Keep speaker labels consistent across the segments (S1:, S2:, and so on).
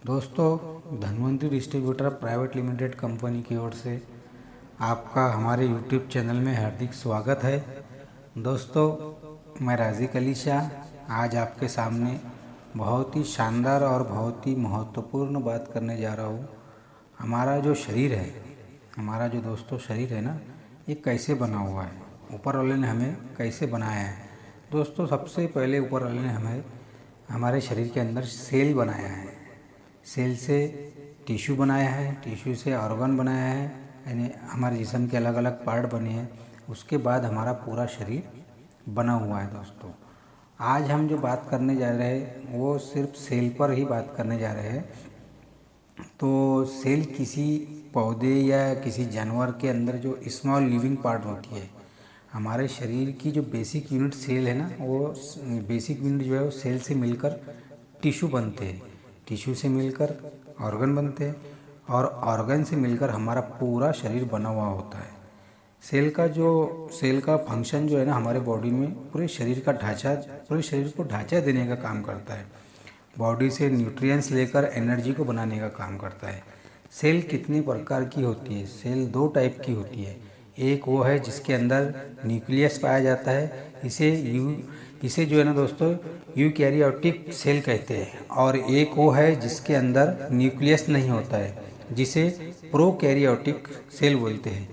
S1: दोस्तों, Dhanvantari distributor private limited company की ओर से आपका हमारे यूट्यूब चैनल में हार्दिक स्वागत है। दोस्तों, मैं राज़िक अली शाह आज आपके सामने बहुत ही शानदार और बहुत ही महत्वपूर्ण बात करने जा रहा हूँ। हमारा जो शरीर है, हमारा जो दोस्तों शरीर है ना, ये कैसे बना हुआ है, ऊपर वाले ने हमें कैसे बनाया है। दोस्तों, सबसे पहले ऊपर वाले ने हमें हमारे शरीर के अंदर सेल बनाया है। सेल से टिश्यू बनाया है, टिश्यू से ऑर्गन बनाया है, यानी हमारे जिस्म के अलग अलग पार्ट बने हैं। उसके बाद हमारा पूरा शरीर बना हुआ है। दोस्तों, आज हम जो बात करने जा रहे हैं वो सिर्फ सेल पर ही बात करने जा रहे हैं। तो सेल किसी पौधे या किसी जानवर के अंदर जो स्मॉल लिविंग पार्ट होती है, हमारे शरीर की जो बेसिक यूनिट सेल है ना, वो बेसिक यूनिट जो है वो सेल से मिलकर टिश्यू बनते हैं, टिश्यू से मिलकर ऑर्गन बनते हैं और ऑर्गन से मिलकर हमारा पूरा शरीर बना हुआ होता है। सेल का फंक्शन जो है ना, हमारे बॉडी में पूरे शरीर को ढांचा देने का काम करता है। बॉडी से न्यूट्रिएंट्स लेकर एनर्जी को बनाने का काम करता है। सेल कितने प्रकार की होती है? सेल दो टाइप की होती है। एक वो है जिसके अंदर न्यूक्लियस पाया जाता है, इसे जो है ना दोस्तों यूकैरियोटिक सेल कहते हैं। और एक वो है जिसके अंदर न्यूक्लियस नहीं होता है, जिसे प्रोकैरियोटिक सेल बोलते हैं।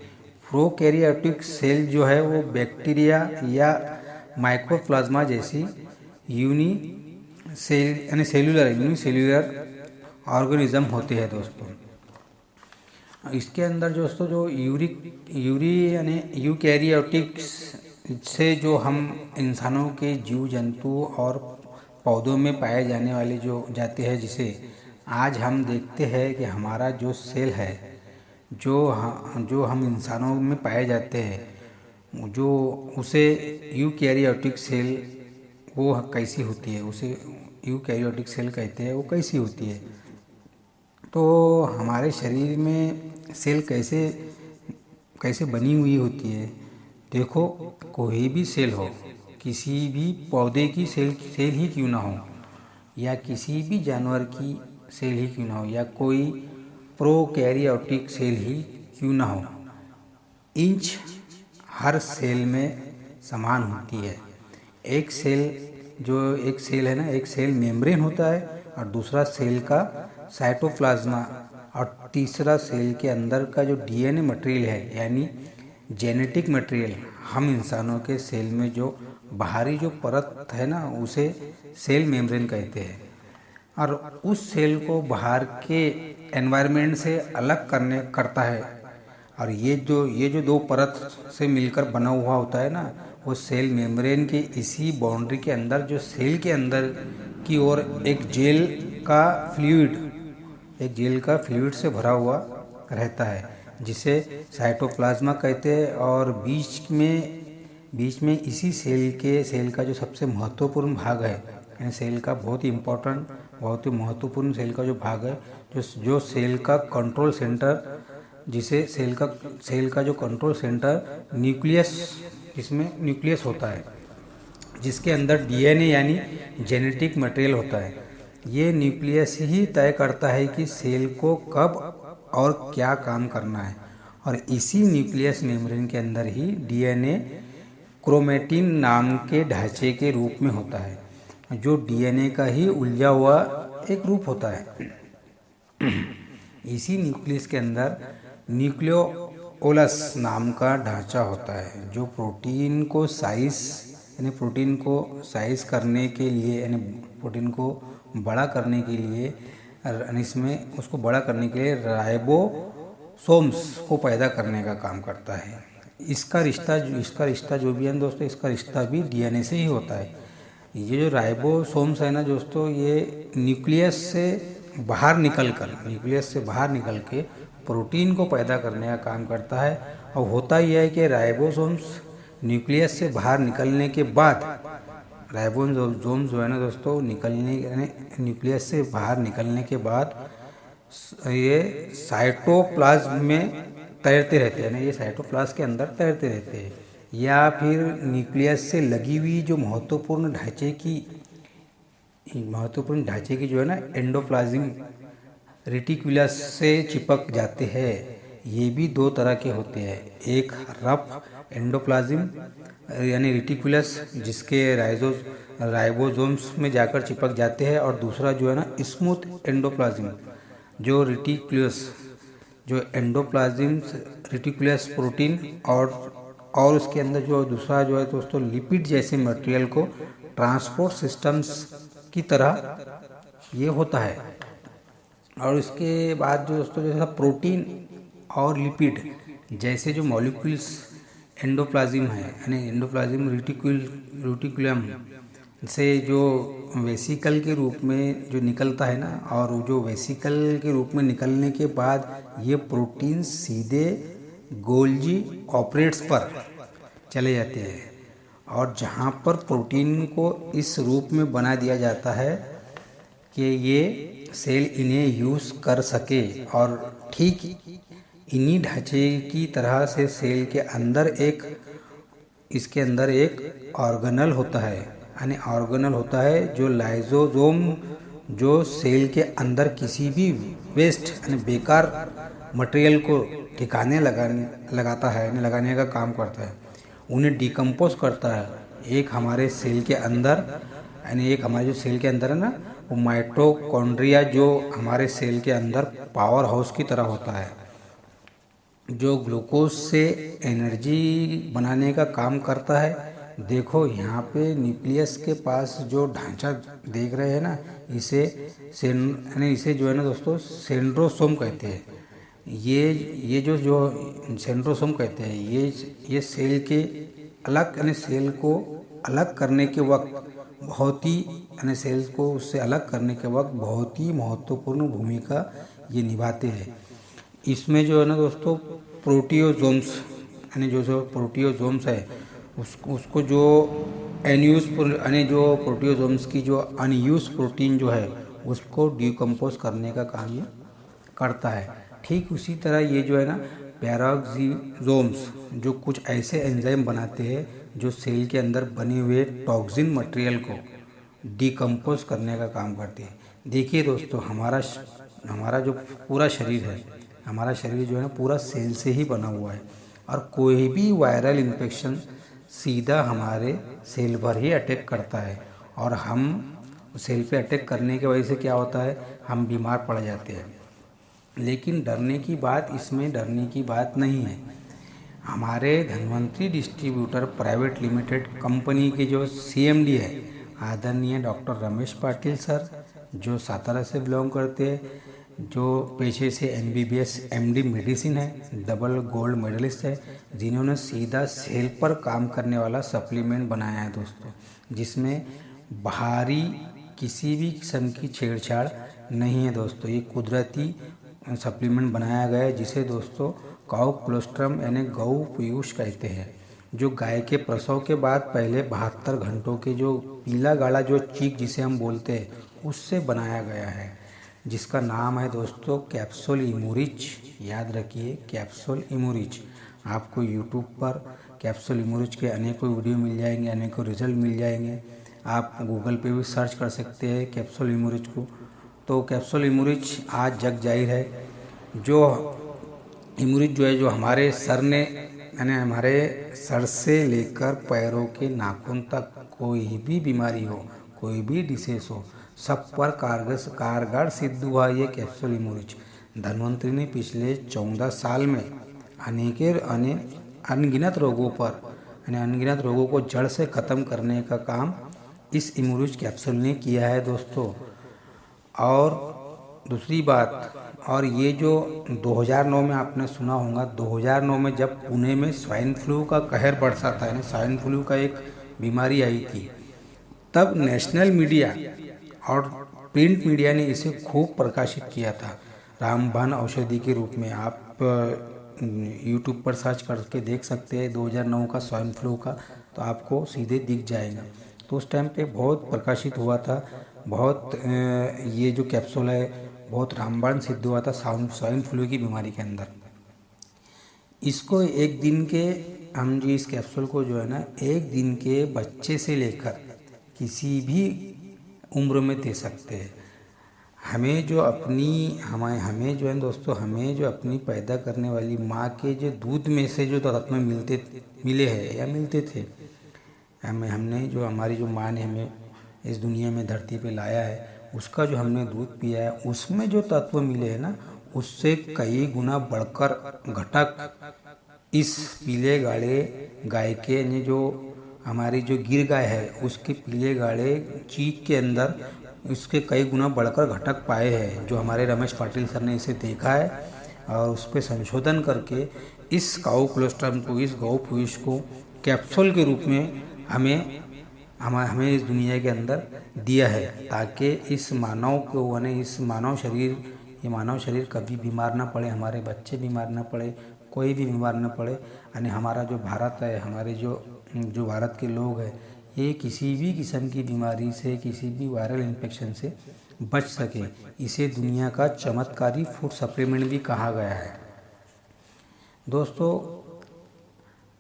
S1: प्रोकैरियोटिक सेल जो है वो बैक्टीरिया या माइक्रोप्लाज्मा जैसी यूनिसेल्यूलर ऑर्गेनिज्म होते हैं। दोस्तों, इसके अंदर दोस्तों जो यूकैरियोटिक से जो हम इंसानों के जीव जंतु और पौधों में पाए जाने वाले जो जाते हैं, जिसे आज हम देखते हैं कि हमारा जो सेल है, जो हम इंसानों में पाए जाते हैं, जो उसे यूकैरियोटिक सेल वो कैसी होती है, उसे यूकैरियोटिक सेल कहते हैं। वो कैसी होती है? तो हमारे शरीर में सेल कैसे बनी हुई होती है? देखो, कोई भी सेल हो, किसी भी पौधे की सेल ही क्यों ना हो, या किसी भी जानवर की सेल ही क्यों ना हो, या कोई प्रोकैरियोटिक सेल ही क्यों ना हो, इंच हर सेल में समान होती है। एक सेल है ना, एक सेल मेम्ब्रेन होता है और दूसरा सेल का साइटोप्लाज्मा, और तीसरा सेल के अंदर का जो डीएनए मटेरियल है, यानी जेनेटिक मटेरियल। हम इंसानों के सेल में जो बाहरी जो परत है ना, उसे सेल मेम्ब्रेन कहते हैं। और उस सेल को बाहर के एनवायरनमेंट से अलग करता है। और ये जो दो परत से मिलकर बना हुआ होता है ना, वो सेल मेम्ब्रेन के इसी बाउंड्री के अंदर, जो सेल के अंदर की ओर एक जेल का फ्लूइड से भरा हुआ रहता है, जिसे साइटोप्लाज्मा कहते हैं। और बीच में इसी सेल का जो सबसे महत्वपूर्ण भाग है, यानी सेल का बहुत ही महत्वपूर्ण सेल का जो भाग है, जो सेल का कंट्रोल सेंटर, जिसे सेल का जो कंट्रोल सेंटर जिसमें न्यूक्लियस होता है, जिसके अंदर डीएनए यानी जेनेटिक मटेरियल होता है। ये न्यूक्लियस ही तय करता है कि सेल को कब और क्या काम करना है। और इसी न्यूक्लियस मेम्ब्रेन के अंदर ही डीएनए क्रोमेटिन नाम के ढांचे के रूप में होता है, जो डीएनए का ही उलझा हुआ एक रूप होता है। इसी न्यूक्लियस के अंदर न्यूक्लियोलस नाम का ढांचा होता है, जो प्रोटीन को साइज करने के लिए, यानी प्रोटीन को बड़ा करने के लिए, इसमें उसको बड़ा करने के लिए राइबोसोम्स को पैदा करने का काम करता है। इसका रिश्ता जो भी है दोस्तों, इसका रिश्ता भी डीएनए से ही होता है। ये जो राइबोसोम्स है ना दोस्तों, ये न्यूक्लियस से बाहर निकल के प्रोटीन को पैदा करने का काम करता है। और होता यह है कि राइबोसोम्स न्यूक्लियस से बाहर निकलने के बाद, राइबोसोम्स जो है ना दोस्तों, न्यूक्लियस से बाहर निकलने के बाद ये साइटोप्लाज्म में तैरते रहते हैं ना, ये साइटोप्लाज्म के अंदर तैरते रहते हैं, या फिर न्यूक्लियस से लगी हुई जो महत्वपूर्ण ढांचे की जो है ना रेटिकुलस से चिपक जाते हैं। ये भी दो तरह के होते हैं, एक रफ एंडोप्लाज्म यानी रेटिकुलस जिसके राइबोसोम्स में जाकर चिपक जाते हैं, और दूसरा जो है ना स्मूथ एंडोप्लाज्म जो रेटिकुलस जो एंडोप्लाज्म रेटिकुलस प्रोटीन और उसके अंदर जो दूसरा जो है दोस्तों लिपिड जैसे मटेरियल को ट्रांसपोर्ट सिस्टम्स की तरह ये होता है। और इसके बाद जो दोस्तों जैसा प्रोटीन और लिपिड जैसे जो मॉलिक्यूल्स एंडोप्लाज्म है यानी एंडोप्लाज्म रेटिकुलम से जो वेसिकल के रूप में जो निकलता है ना, और वो जो वेसिकल के रूप में निकलने के बाद ये प्रोटीन सीधे गोल्जी ऑपरेट्स पर चले जाते हैं, और जहाँ पर प्रोटीन को इस रूप में बना दिया जाता है कि ये सेल इन्हें यूज़ कर सके। और ठीक इन्हीं ढांचे की तरह से सेल के अंदर इसके अंदर एक ऑर्गेनल होता है, यानी ऑर्गेनल होता है जो लाइसोसोम जो सेल के अंदर किसी भी वेस्ट यानी बेकार मटेरियल को ठिकाने लगाता है यानी लगाने का काम करता है, उन्हें डिकम्पोज करता है। एक हमारे सेल के अंदर यानी एक हमारे जो सेल के अंदर है ना, वो माइटोकॉन्ड्रिया जो हमारे सेल के अंदर पावर हाउस की तरह होता है, जो ग्लूकोज से एनर्जी बनाने का काम करता है। देखो यहाँ पे न्यूक्लियस के पास जो ढांचा देख रहे हैं ना, इसे इसे जो है ना दोस्तों सेंट्रोसोम कहते हैं। ये जो सेंट्रोसोम कहते हैं, ये सेल के अलग यानी सेल को अलग करने के वक्त बहुत ही यानी सेल्स को उससे अलग करने के वक्त बहुत ही महत्वपूर्ण भूमिका ये निभाते हैं। इसमें जो है ना दोस्तों प्रोटियोजोम्स यानी जो प्रोटियोजोम्स है उसको जो अनयूज यानी जो प्रोटियोजोम्स की जो अनयूज प्रोटीन जो है उसको डिकम्पोज करने का काम ये करता है। ठीक उसी तरह ये जो है ना पैराक्सीजोम्स जो कुछ ऐसे एंजाइम बनाते हैं जो सेल के अंदर बने हुए टॉक्सिन मटेरियल को डिकम्पोज करने का काम करते हैं। देखिए दोस्तों हमारा जो पूरा शरीर है, हमारा शरीर जो है ना पूरा सेल से ही बना हुआ है, और कोई भी वायरल इन्फेक्शन सीधा हमारे सेल पर ही अटैक करता है, और हम सेल पे अटैक करने की वजह से क्या होता है, हम बीमार पड़ जाते हैं। लेकिन डरने की बात इसमें डरने की बात नहीं है। हमारे Dhanvantari distributor private limited company के जो CMD है आदरणीय डॉक्टर रमेश पाटिल सर, जो सातारा से बिलोंग करते हैं, जो पेशे से MBBS MD मेडिसिन है, डबल गोल्ड मेडलिस्ट है, जिन्होंने सीधा सेल पर काम करने वाला सप्लीमेंट बनाया है दोस्तों, जिसमें बाहरी किसी भी किस्म की छेड़छाड़ नहीं है दोस्तों। ये कुदरती सप्लीमेंट बनाया गया है जिसे दोस्तों काउ कोलोस्ट्रम यानी गौ पीयूष कहते हैं, जो गाय के प्रसव के बाद पहले 72 घंटों के जो पीला गाढ़ा जो चीक जिसे हम बोलते हैं उससे बनाया गया है, जिसका नाम है दोस्तों कैप्सूल इमोरिच। याद रखिए कैप्सूल इमोरिच। आपको यूट्यूब पर कैप्सूल इमोरिच के अनेकों वीडियो मिल जाएंगे, अनेकों रिजल्ट मिल जाएंगे। आप गूगल पे भी सर्च कर सकते हैं कैप्सूल इमोरिच को। तो कैप्सूल इमोरिच आज जग जाहिर है। जो इमोरिच जो है जो हमारे सर ने यानी हमारे सर से लेकर पैरों के नाखून तक कोई भी बीमारी हो, कोई भी डिसीज हो, सब पर कारगर सिद्ध हुआ ये कैप्सूल इमोरिच। धन्वंतरी ने पिछले 14 साल में अनगिनत रोगों पर यानी अनगिनत रोगों को जड़ से ख़त्म करने का काम इस इमोरिच कैप्सूल ने किया है दोस्तों। और दूसरी बात, और ये जो 2009 में आपने सुना होगा, 2009 में जब पुणे में स्वाइन फ्लू का कहर बरसा था यानी स्वाइन फ्लू का एक बीमारी आई थी, तब नेशनल मीडिया और प्रिंट मीडिया ने इसे खूब प्रकाशित किया था रामबाण औषधि के रूप में। आप यूट्यूब पर सर्च करके देख सकते हैं 2009 का स्वाइन फ्लू का, तो आपको सीधे दिख जाएगा। तो उस टाइम पे बहुत प्रकाशित हुआ था, बहुत ये जो कैप्सूल है बहुत रामबाण सिद्ध हुआ था स्वाइन फ्लू की बीमारी के अंदर। इसको एक दिन के हम जी इस कैप्सूल को जो है ना एक दिन के बच्चे से लेकर किसी भी उम्र में दे सकते हैं। हमें जो है दोस्तों, हमें जो अपनी पैदा करने वाली माँ के जो दूध में से जो तत्व मिले हैं या मिलते थे, हमने जो हमारी जो माँ ने हमें इस दुनिया में धरती पे लाया है, उसका जो हमने दूध पिया है, उसमें जो तत्व मिले हैं ना, उससे कई गुना बढ़कर घटक इस पीले गाढ़े गाय के, यानी जो हमारी जो गिर गाय है उसके पीले गाढ़े चीक के अंदर उसके कई गुना बढ़कर घटक पाए हैं। जो हमारे रमेश पाटिल सर ने इसे देखा है और उस पर संशोधन करके इस काऊ कोलोस्ट्रम को, इस गौ भविष्य को कैप्सूल के रूप में हमें इस दुनिया के अंदर दिया है, ताकि इस मानव को, यानी ये मानव शरीर कभी बीमार ना पड़े, हमारे बच्चे बीमार ना पड़े, कोई भी बीमार ना पड़े। यानी हमारा जो भारत है, हमारे जो भारत के लोग हैं, ये किसी भी किस्म की बीमारी से, किसी भी वायरल इन्फेक्शन से बच सके। इसे दुनिया का चमत्कारी फूड सप्लीमेंट भी कहा गया है। दोस्तों,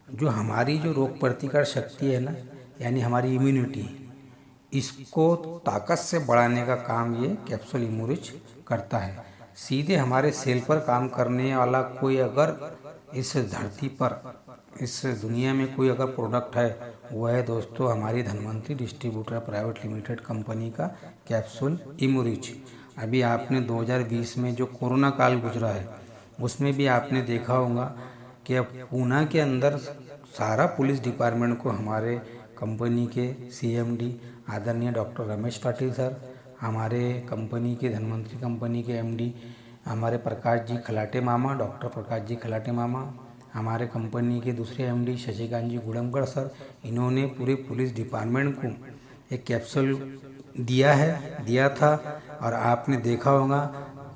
S1: जो हमारी जो रोग प्रतिकार शक्ति है ना, यानी हमारी इम्यूनिटी, इसको ताकत से बढ़ाने का काम ये कैप्सूल इम्यूरिच करता है। सीधे हमारे सेल पर काम करने वाला कोई अगर इस धरती पर, इस दुनिया में कोई अगर प्रोडक्ट है, वो है दोस्तों हमारी Dhanvantari distributor private limited company का कैप्सूल इम्यूरिच। अभी आपने 2020 में जो कोरोना काल गुजरा है, उसमें भी आपने देखा होगा कि अब पूना के अंदर सारा पुलिस डिपार्टमेंट को हमारे कंपनी के सीएमडी आदरणीय डॉक्टर रमेश पाटिल सर, हमारे कंपनी के धन्वंतरी कंपनी के एमडी हमारे प्रकाश जी खलाटे मामा, डॉक्टर प्रकाश जी खलाटे मामा, हमारे कंपनी के दूसरे एमडी शशिकांत जी गुड़मकर सर, इन्होंने पूरे पुलिस डिपार्टमेंट को एक कैप्सूल दिया था। और आपने देखा होगा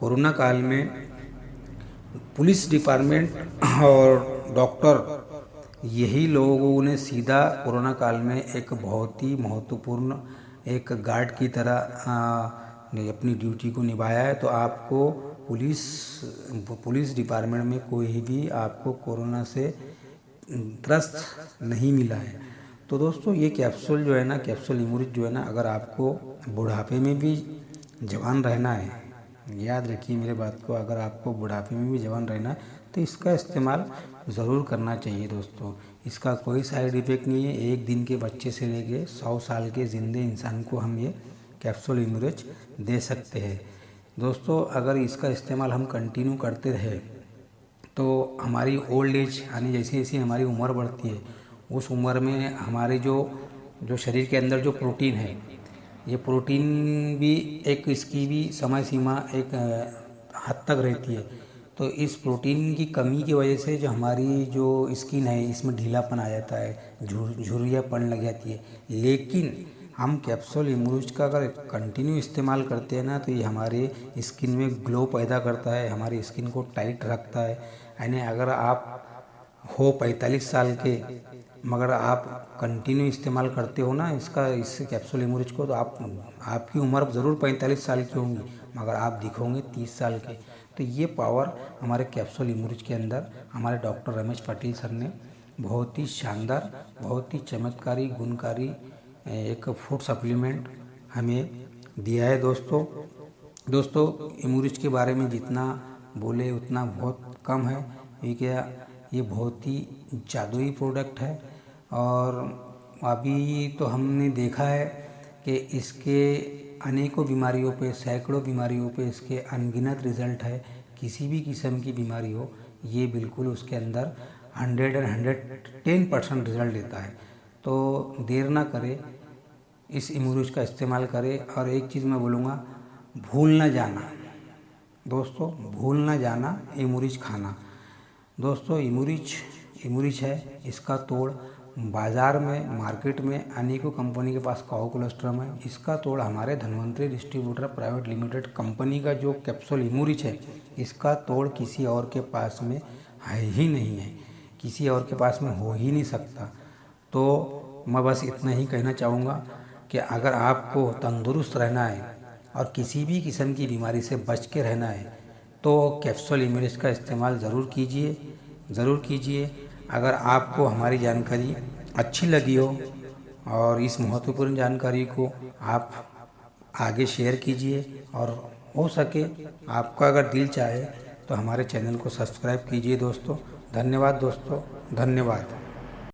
S1: कोरोना काल में पुलिस डिपार्टमेंट और डॉक्टर, यही लोगों ने सीधा कोरोना काल में एक बहुत ही महत्वपूर्ण एक गार्ड की तरह अपनी ड्यूटी को निभाया है। तो आपको पुलिस डिपार्टमेंट में कोई भी आपको कोरोना से त्रस्त नहीं मिला है। तो दोस्तों, ये कैप्सूल जो है ना, कैप्सूल इम्यूरिच जो है ना, अगर आपको बुढ़ापे में भी जवान रहना है, याद रखिए मेरे बात को, अगर आपको बुढ़ापे में भी जवान रहना है तो इसका इस्तेमाल ज़रूर करना चाहिए। दोस्तों, इसका कोई साइड इफ़ेक्ट नहीं है। एक दिन के बच्चे से लेके 100 साल के ज़िंदे इंसान को हम ये कैप्सूल इम्यूरिच दे सकते हैं। दोस्तों, अगर इसका इस्तेमाल हम कंटिन्यू करते रहे तो हमारी ओल्ड एज, यानी जैसे जैसे हमारी उम्र बढ़ती है, उस उम्र में हमारे जो शरीर के अंदर जो प्रोटीन है, ये प्रोटीन भी एक, इसकी भी समय सीमा एक हद तक रहती है। तो इस प्रोटीन की कमी की वजह से जो हमारी जो स्किन है, इसमें ढीलापन आ जाता है, झुर्रियाँपन लग जाती है। लेकिन हम कैप्सूल इम्यूरिच का अगर कंटिन्यू इस्तेमाल करते हैं ना, तो ये हमारे स्किन में ग्लो पैदा करता है, हमारी स्किन को टाइट रखता है। यानी अगर आप हो 45 साल के, मगर आप कंटिन्यू इस्तेमाल करते हो ना इस कैप्सूल इम्यूरिच को, तो आपकी उम्र ज़रूर 45 साल की होंगी, मगर आप दिखोगे 30 साल के। तो ये पावर हमारे कैप्सूल इम्यूरिच के अंदर हमारे डॉक्टर रमेश पाटिल सर ने बहुत ही शानदार, बहुत ही चमत्कारी, गुणकारी एक फूड सप्लीमेंट हमें दिया है। दोस्तों, इम्यूरिच के बारे में जितना बोले उतना बहुत कम है। ये बहुत ही जादुई प्रोडक्ट है। और अभी तो हमने देखा है कि इसके अनेकों बीमारियों पे, सैकड़ों बीमारियों पे इसके अनगिनत रिज़ल्ट है। किसी भी किस्म की बीमारी हो, ये बिल्कुल उसके अंदर 110% रिज़ल्ट देता है। तो देर ना करें, इस इम्यूरिच का इस्तेमाल करें। और एक चीज़ मैं बोलूँगा, भूल ना जाना दोस्तों, भूल ना जाना इम्यूरिच खाना। दोस्तों, इम्यूरिच है, इसका तोड़ बाज़ार में, मार्केट में अनेकों कंपनी के पास काऊ कोलोस्ट्रम है। इसका तोड़ हमारे Dhanvantari distributor private limited company का जो कैप्सूल इम्यूरिच है, इसका तोड़ किसी और के पास में है ही नहीं है, किसी और के पास में हो ही नहीं सकता। तो मैं बस इतना ही कहना चाहूँगा कि अगर आपको तंदुरुस्त रहना है और किसी भी किस्म की बीमारी से बच के रहना है, तो कैप्सूल इम्यूरिच का इस्तेमाल ज़रूर कीजिए। अगर आपको हमारी जानकारी अच्छी लगी हो और इस महत्वपूर्ण जानकारी को आप आगे शेयर कीजिए और हो सके आपका अगर दिल चाहे तो हमारे चैनल को सब्सक्राइब कीजिए दोस्तों। धन्यवाद दोस्तों, धन्यवाद।